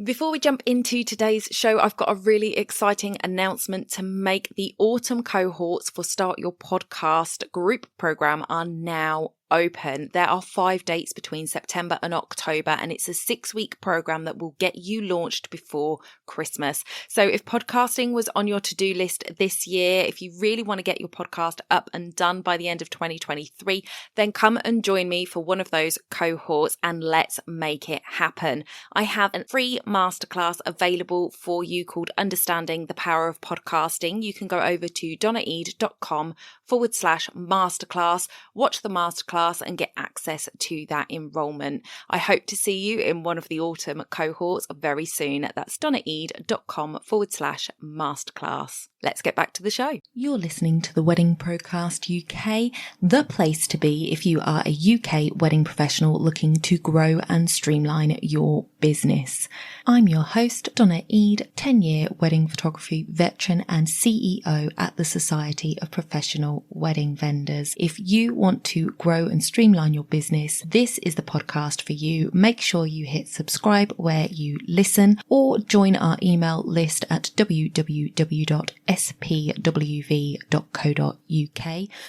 Before we jump into today's show, I've got a really exciting announcement to make. The autumn cohorts for Start Your Podcast group program are now open. There are 5 dates between September and October, and it's a 6-week program that will get you launched before Christmas. So if podcasting was on your to-do list this year, if you really want to get your podcast up and done by the end of 2023, then come and join me for one of those cohorts and let's make it happen. I have a free masterclass available for you called Understanding the Power of Podcasting. You can go over to donnaeade.com/masterclass, watch the masterclass and get access to that enrollment. I hope to see you in one of the autumn cohorts very soon. That's donnaeade.com/masterclass. Let's get back to the show. You're listening to the Wedding Procast UK, the place to be if you are a UK wedding professional looking to grow and streamline your business. I'm your host, Donna Eade, 10-year wedding photography veteran and CEO at the Society of Professional Wedding Vendors. If you want to grow and streamline your business, this is the podcast for you. Make sure you hit subscribe where you listen or join our email list at www.spwv.co.uk.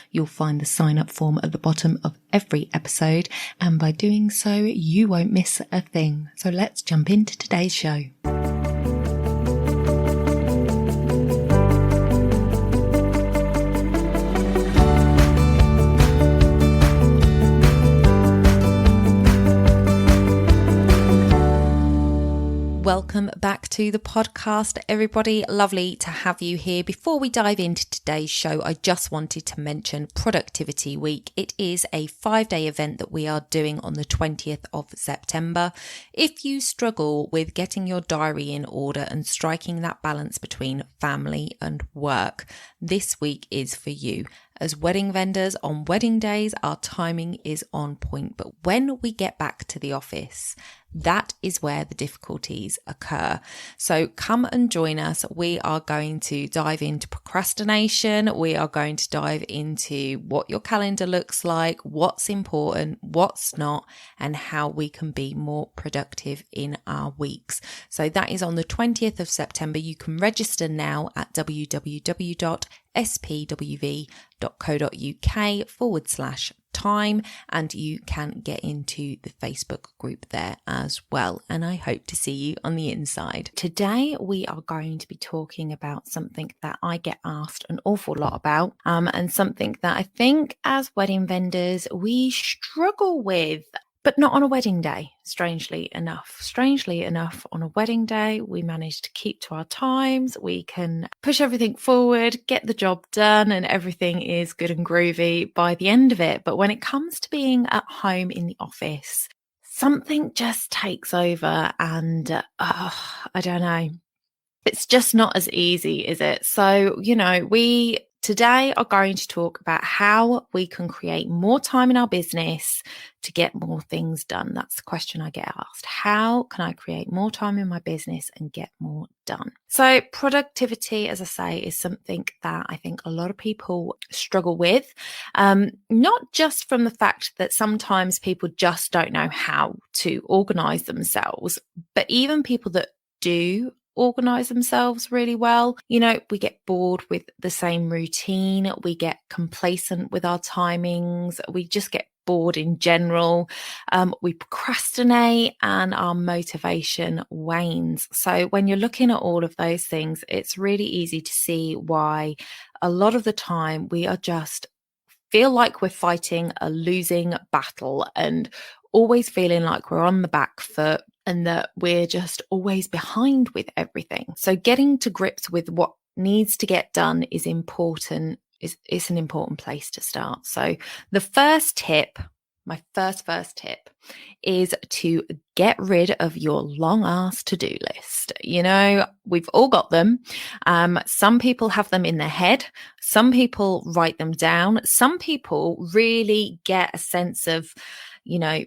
You'll find the sign up form at the bottom of every episode, and by doing so, you won't miss a thing. So let's jump into today's show. Welcome back to the podcast, everybody. Lovely to have you here. Before we dive into today's show, I just wanted to mention Productivity Week. It is a 5-day event that we are doing on the 20th of September. If you struggle with getting your diary in order and striking that balance between family and work, this week is for you. As wedding vendors on wedding days, our timing is on point. But when we get back to the office, that is where the difficulties occur. So come and join us. We are going to dive into procrastination. We are going to dive into what your calendar looks like, what's important, what's not, and how we can be more productive in our weeks. So that is on the 20th of September. You can register now at www.spwv.co.uk/time, and you can get into the Facebook group there as well. And I hope to see you on the inside. Today, we are going to be talking about something that I get asked an awful lot about, and something that I think as wedding vendors, we struggle with, but not on a wedding day, strangely enough. Strangely enough, on a wedding day, we manage to keep to our times. We can push everything forward, get the job done, and everything is good and groovy by the end of it. But when it comes to being at home in the office, something just takes over and I don't know. It's just not as easy, is it? So, we today are going to talk about how we can create more time in our business to get more things done. That's the question I get asked. How can I create more time in my business and get more done? So productivity, as I say, is something that I think a lot of people struggle with, not just from the fact that sometimes people just don't know how to organize themselves, but even people that do organize themselves really well. We get bored with the same routine. We get complacent with our timings. We just get bored in general. We procrastinate and our motivation wanes. So when you're looking at all of those things, it's really easy to see why a lot of the time we are just feel like we're fighting a losing battle and always feeling like we're on the back foot and that we're just always behind with everything. So getting to grips with what needs to get done is important. It's an important place to start. So the first tip, my first tip is to get rid of your long ass to-do list. We've all got them. Some people have them in their head. Some people write them down. Some people really get a sense of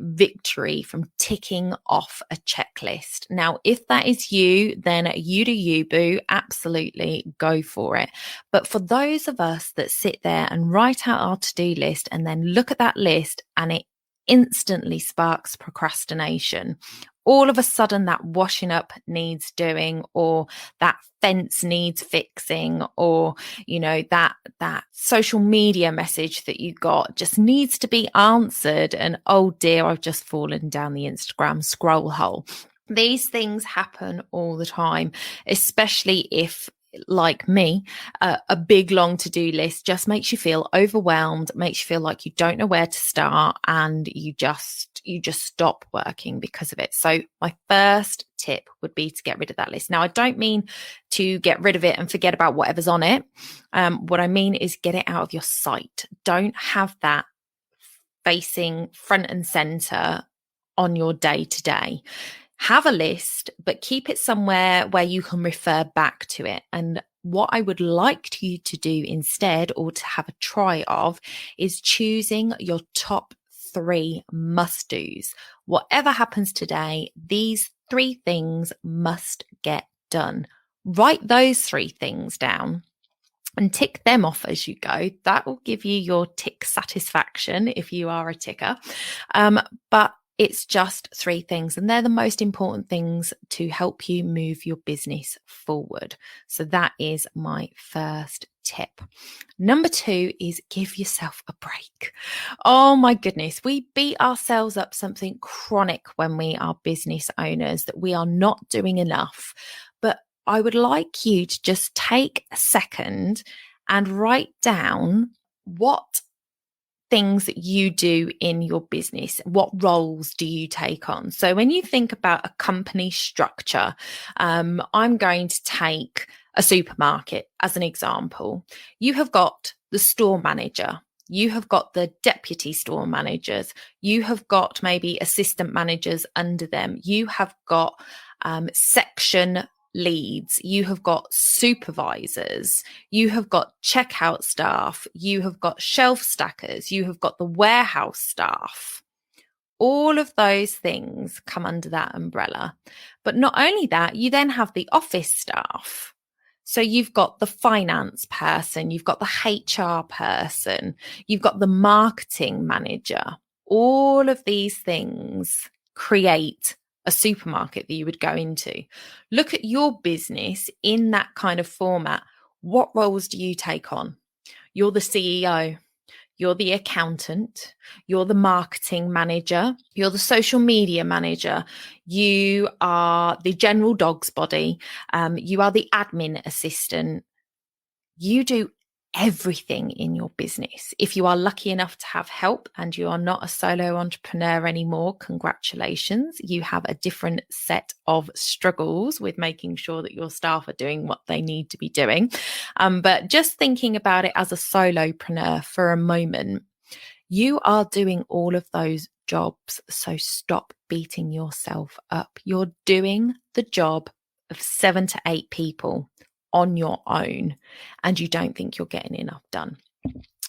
victory from ticking off a checklist. Now, if that is you, then you do you, boo. Absolutely go for it. But for those of us that sit there and write out our to-do list and then look at that list and it instantly sparks procrastination, all of a sudden that washing up needs doing, or that fence needs fixing, or that social media message that you got just needs to be answered, and oh dear, I've just fallen down the Instagram scroll hole. These things happen all the time, especially if, like me, a big long to-do list just makes you feel overwhelmed, makes you feel like you don't know where to start, and you just stop working because of it. So my first tip would be to get rid of that list. Now, I don't mean to get rid of it and forget about whatever's on it. What I mean is get it out of your sight. Don't have that facing front and center on your day to day. Have a list, but keep it somewhere where you can refer back to it. And what I would like you to do instead, or to have a try of, is choosing your top 3 must-dos. Whatever happens today, these 3 things must get done. Write those 3 things down and tick them off as you go. That will give you your tick satisfaction if you are a ticker. But it's just 3 things, and they're the most important things to help you move your business forward. So that is my first tip. Number 2 is give yourself a break. Oh my goodness, we beat ourselves up something chronic when we are business owners, that we are not doing enough. But I would like you to just take a second and write down what things that you do in your business. What roles do you take on? So when you think about a company structure, I'm going to take a supermarket as an example. You have got the store manager. You have got the deputy store managers. You have got maybe assistant managers under them. You have got section leads, you have got supervisors, you have got checkout staff, you have got shelf stackers, you have got the warehouse staff. All of those things come under that umbrella. But not only that, you then have the office staff. So you've got the finance person, you've got the HR person, you've got the marketing manager. All of these things create a supermarket that you would go into. Look at your business in that kind of format. What roles do you take on? You're the CEO, you're the accountant, you're the marketing manager, you're the social media manager, you are the general dog's body, you are the admin assistant. You do everything in your business. If you are lucky enough to have help and you are not a solo entrepreneur anymore, congratulations. You have a different set of struggles with making sure that your staff are doing what they need to be doing. But just thinking about it as a solopreneur for a moment, you are doing all of those jobs. So stop beating yourself up. You're doing the job of 7 to 8 people on your own, and you don't think you're getting enough done.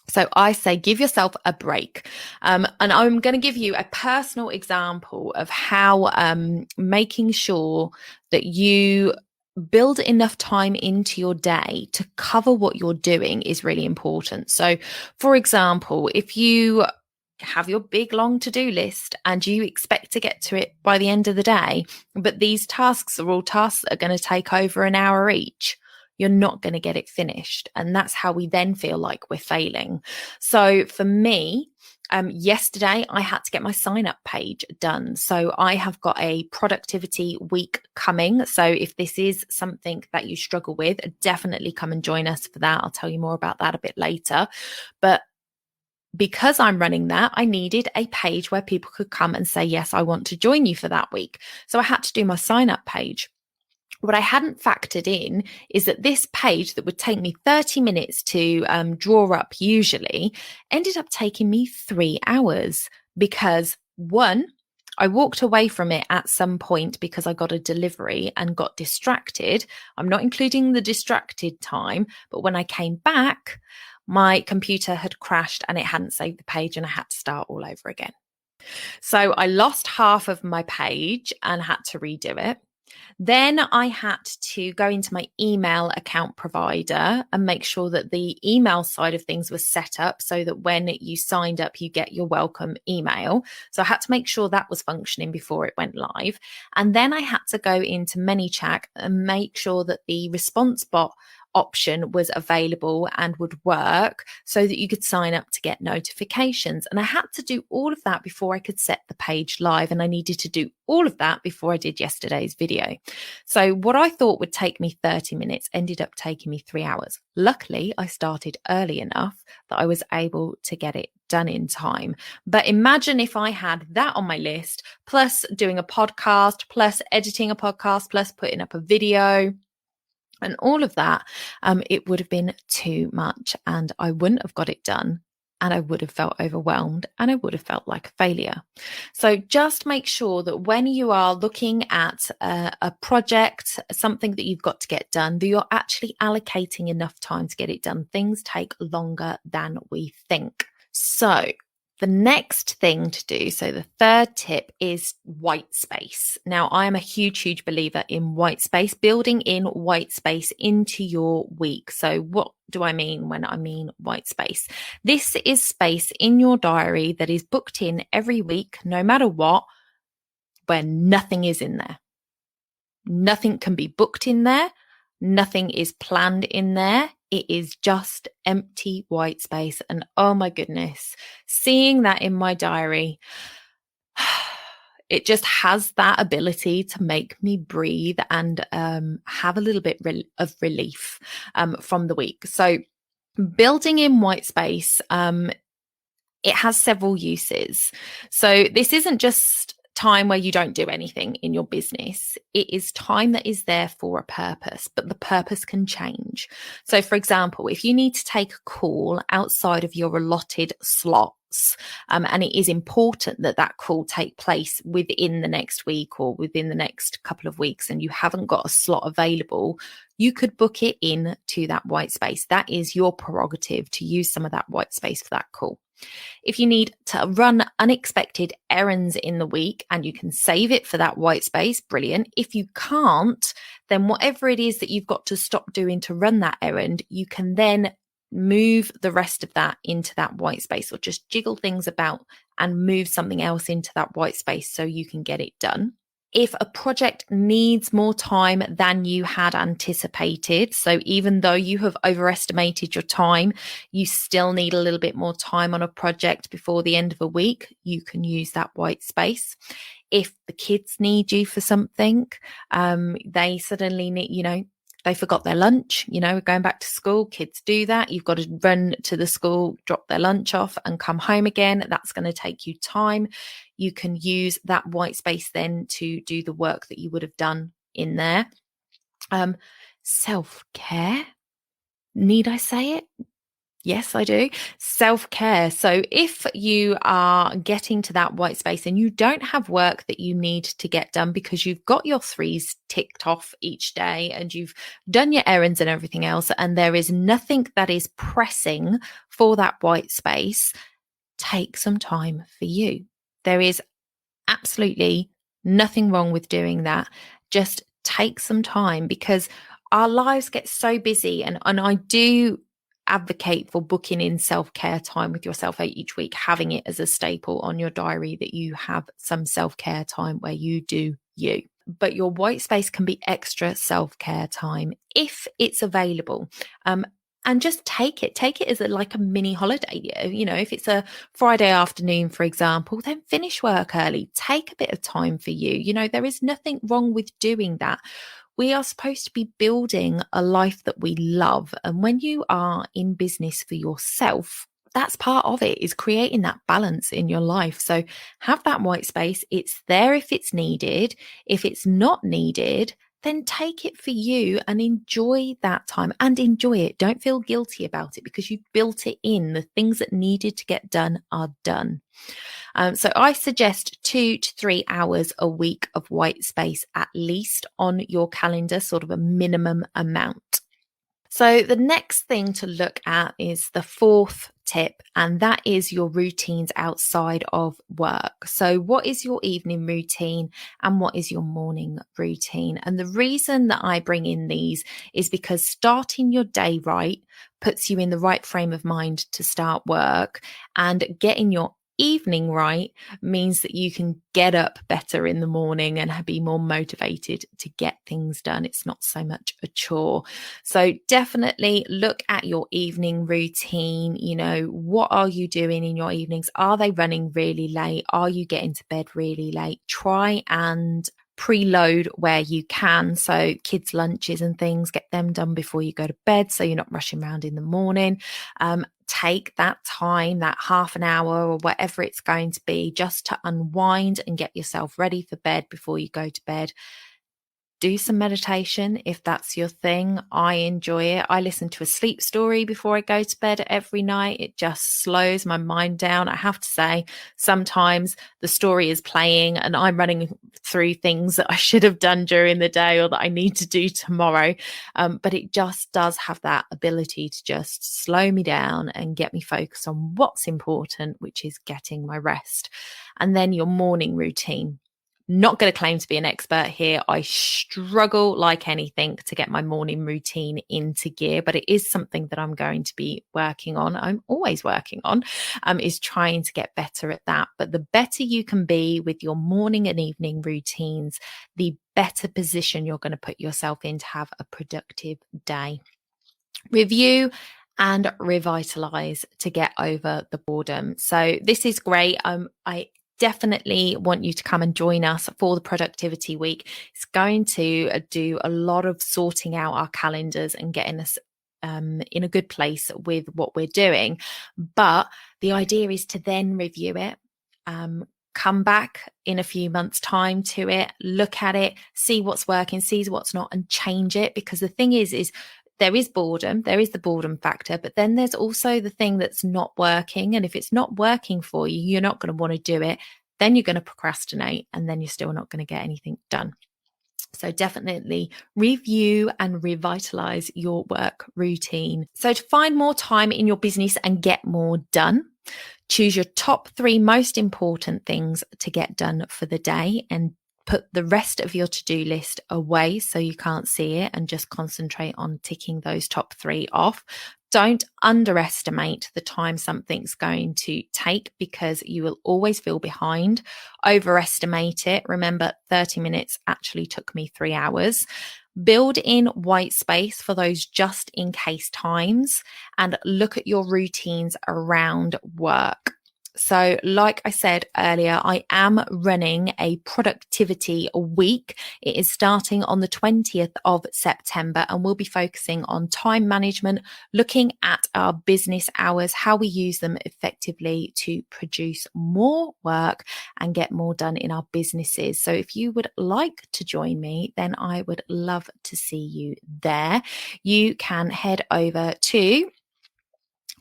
So I say give yourself a break. And I'm going to give you a personal example of how making sure that you build enough time into your day to cover what you're doing is really important. So, for example, if you have your big long to-do list and you expect to get to it by the end of the day, but these tasks are all tasks that are going to take over an hour each, you're not going to get it finished. And that's how we then feel like we're failing. So for me, yesterday I had to get my sign-up page done. So I have got a productivity week coming. So if this is something that you struggle with, definitely come and join us for that. I'll tell you more about that a bit later. But because I'm running that, I needed a page where people could come and say, yes, I want to join you for that week. So I had to do my sign-up page. What I hadn't factored in is that this page that would take me 30 minutes to draw up usually ended up taking me 3 hours because, one, I walked away from it at some point because I got a delivery and got distracted. I'm not including the distracted time, but when I came back, my computer had crashed and it hadn't saved the page and I had to start all over again. So I lost half of my page and had to redo it. Then I had to go into my email account provider and make sure that the email side of things was set up so that when you signed up, you get your welcome email. So I had to make sure that was functioning before it went live. And then I had to go into ManyChat and make sure that the response bot option was available and would work so that you could sign up to get notifications. And I had to do all of that before I could set the page live. And I needed to do all of that before I did yesterday's video. So what I thought would take me 30 minutes ended up taking me 3 hours. Luckily, I started early enough that I was able to get it done in time. But imagine if I had that on my list, plus doing a podcast, plus editing a podcast, plus putting up a video, and all of that, it would have been too much and I wouldn't have got it done and I would have felt overwhelmed and I would have felt like a failure. So just make sure that when you are looking at a project, something that you've got to get done, that you're actually allocating enough time to get it done. Things take longer than we think. So the next thing to do, so the third tip is white space. Now, I am a huge believer in white space, building in white space into your week. So what do I mean when I mean white space? This is space in your diary that is booked in every week, no matter what, where nothing is in there. Nothing can be booked in there. Nothing is planned in there. It is just empty white space. And oh my goodness, seeing that in my diary, it just has that ability to make me breathe and have a little bit of relief from the week. So building in white space, it has several uses. So this isn't just time where you don't do anything in your business. It is time that is there for a purpose, but the purpose can change. So for example, if you need to take a call outside of your allotted slots, and it is important that that call take place within the next week or within the next couple of weeks, and you haven't got a slot available, you could book it in to that white space. That is your prerogative to use some of that white space for that call. If you need to run unexpected errands in the week and you can save it for that white space, brilliant. If you can't, then whatever it is that you've got to stop doing to run that errand, you can then move the rest of that into that white space, or just jiggle things about and move something else into that white space so you can get it done. If a project needs more time than you had anticipated, so even though you have overestimated your time, you still need a little bit more time on a project before the end of a week, you can use that white space. If the kids need you for something, they suddenly need, they forgot their lunch, going back to school, kids do that. You've got to run to the school, drop their lunch off and come home again. That's going to take you time. You can use that white space then to do the work that you would have done in there. Self-care. Need I say it? Yes, I do. Self-care. So if you are getting to that white space and you don't have work that you need to get done because you've got your 3s ticked off each day and you've done your errands and everything else, and there is nothing that is pressing for that white space, take some time for you. There is absolutely nothing wrong with doing that. Just take some time, because our lives get so busy, and I do advocate for booking in self-care time with yourself each week, having it as a staple on your diary that you have some self-care time where you do you. But your white space can be extra self-care time if it's available. And just take it as like a mini holiday. If it's a Friday afternoon, for example, then finish work early. Take a bit of time for you. There is nothing wrong with doing that. We are supposed to be building a life that we love. And when you are in business for yourself, that's part of it, is creating that balance in your life. So have that white space. It's there if it's needed. If it's not needed, then take it for you and enjoy that time, and enjoy it. Don't feel guilty about it, because you built it in. The things that needed to get done are done. So I suggest 2 to 3 hours a week of white space at least on your calendar, sort of a minimum amount. So the next thing to look at is the fourth tip, and that is your routines outside of work. So what is your evening routine and what is your morning routine? And the reason that I bring in these is because starting your day right puts you in the right frame of mind to start work, and getting your evening right means that you can get up better in the morning and be more motivated to get things done. It's not so much a chore. So definitely look at your evening routine. What are you doing in your evenings? Are they running really late? Are you getting to bed really late? Try and preload where you can. So kids' lunches and things, get them done before you go to bed so you're not rushing around in the morning. Take that time, that half an hour or whatever it's going to be, just to unwind and get yourself ready for bed before you go to bed. Do some meditation if that's your thing. I enjoy it. I listen to a sleep story before I go to bed every night. It just slows my mind down. I have to say, sometimes the story is playing and I'm running through things that I should have done during the day or that I need to do tomorrow. But it just does have that ability to just slow me down and get me focused on what's important, which is getting my rest. And then your morning routine. Not going to claim to be an expert here. I struggle like anything to get my morning routine into gear, but it is something that I'm going to be working on. I'm always working on, is trying to get better at that. But the better you can be with your morning and evening routines, the better position you're going to put yourself in to have a productive day. Review and revitalize to get over the boredom. So this is great. I definitely want you to come and join us for the productivity week. It's going to do a lot of sorting out our calendars and getting us in a good place with what we're doing. But the idea is to then review it, come back in a few months' time to it, look at it, see what's working, see what's not, and change it. Because the thing is there is boredom, there is the boredom factor, but then there's also the thing that's not working. And if it's not working for you, you're not going to want to do it. Then you're going to procrastinate, and then you're still not going to get anything done. So definitely review and revitalize your work routine. So to find more time in your business and get more done, choose your top 3 most important things to get done for the day, and put the rest of your to-do list away so you can't see it, and just concentrate on ticking those top 3 off. Don't underestimate the time something's going to take, because you will always feel behind. Overestimate it. Remember, 30 minutes actually took me 3 hours. Build in white space for those just in case times, and look at your routines around work. So like I said earlier, I am running a productivity week. It is starting on the 20th of September, and we'll be focusing on time management, looking at our business hours, how we use them effectively to produce more work and get more done in our businesses. So if you would like to join me, then I would love to see you there. You can head over to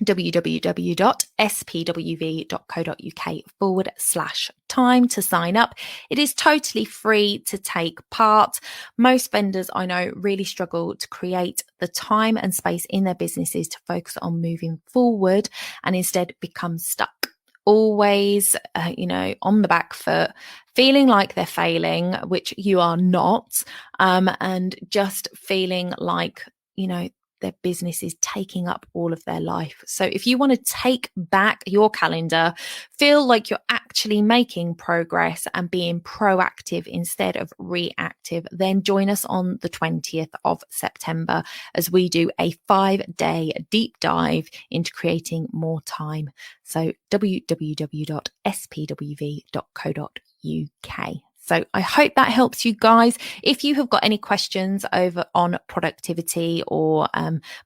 www.spwv.co.uk/time to sign up. It is totally free to take part. Most vendors I know really struggle to create the time and space in their businesses to focus on moving forward, and instead become stuck. Always, on the back foot, feeling like they're failing, which you are not, and just feeling like, their business is taking up all of their life. So if you want to take back your calendar, feel like you're actually making progress and being proactive instead of reactive, then join us on the 20th of September as we do a 5-day deep dive into creating more time. So www.spwv.co.uk. So I hope that helps you guys. If you have got any questions over on productivity or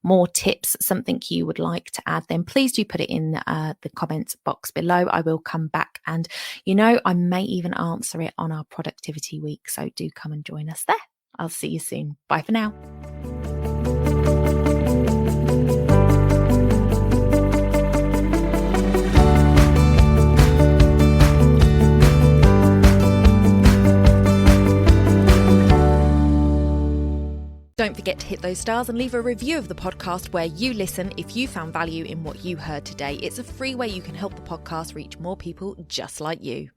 more tips, something you would like to add, then please do put it in the comments box below. I will come back, and I may even answer it on our productivity week. So do come and join us there. I'll see you soon. Bye for now. Don't forget to hit those stars and leave a review of the podcast where you listen if you found value in what you heard today. It's a free way you can help the podcast reach more people just like you.